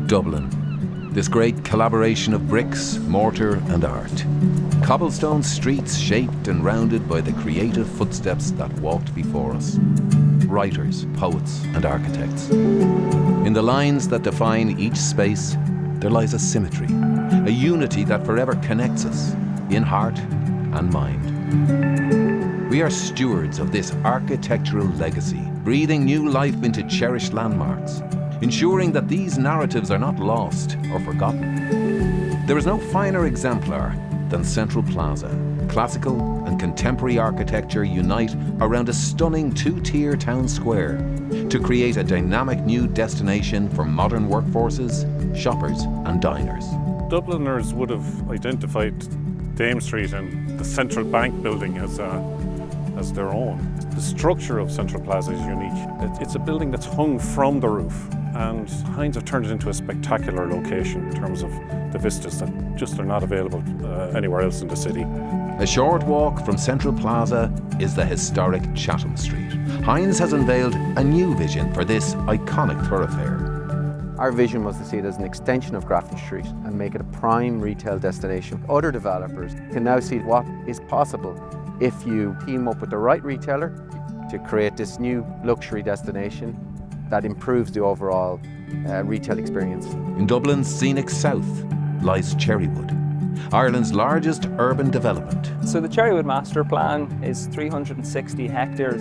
Dublin, this great collaboration of bricks, mortar and art. Cobblestone streets shaped and rounded by the creative footsteps that walked before us. Writers, poets and architects. In the lines that define each space, there lies a symmetry, a unity that forever connects us in heart and mind. We are stewards of this architectural legacy, breathing new life into cherished landmarks, ensuring that these narratives are not lost or forgotten. There is no finer exemplar than Central Plaza. Classical and contemporary architecture unite around a stunning two-tier town square to create a dynamic new destination for modern workforces, shoppers and diners. Dubliners would have identified Dame Street and the Central Bank building as their own. The structure of Central Plaza is unique. It's a building that's hung from the roof, and Hines have turned it into a spectacular location in terms of the vistas that just are not available anywhere else in the city. A short walk from Central Plaza is the historic Chatham Street. Hines has unveiled a new vision for this iconic thoroughfare. Our vision was to see it as an extension of Grafton Street and make it a prime retail destination. Other developers can now see what is possible if you team up with the right retailer to create this new luxury destination that improves the overall retail experience. In Dublin's scenic south lies Cherrywood, Ireland's largest urban development. So the Cherrywood master plan is 360 hectares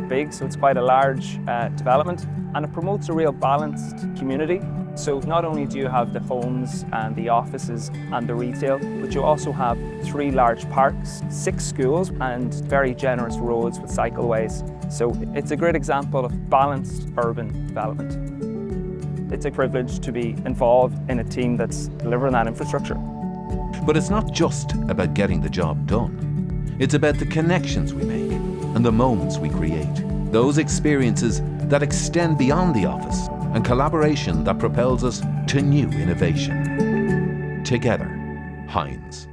big, so it's quite a large development, and it promotes a real balanced community. So not only do you have the homes and the offices and the retail, but you also have 3 large parks, 6 schools and very generous roads with cycleways. So it's a great example of balanced urban development. It's a privilege to be involved in a team that's delivering that infrastructure. But it's not just about getting the job done. It's about the connections we make and the moments we create. Those experiences that extend beyond the office and collaboration that propels us to new innovation. Together, Hines.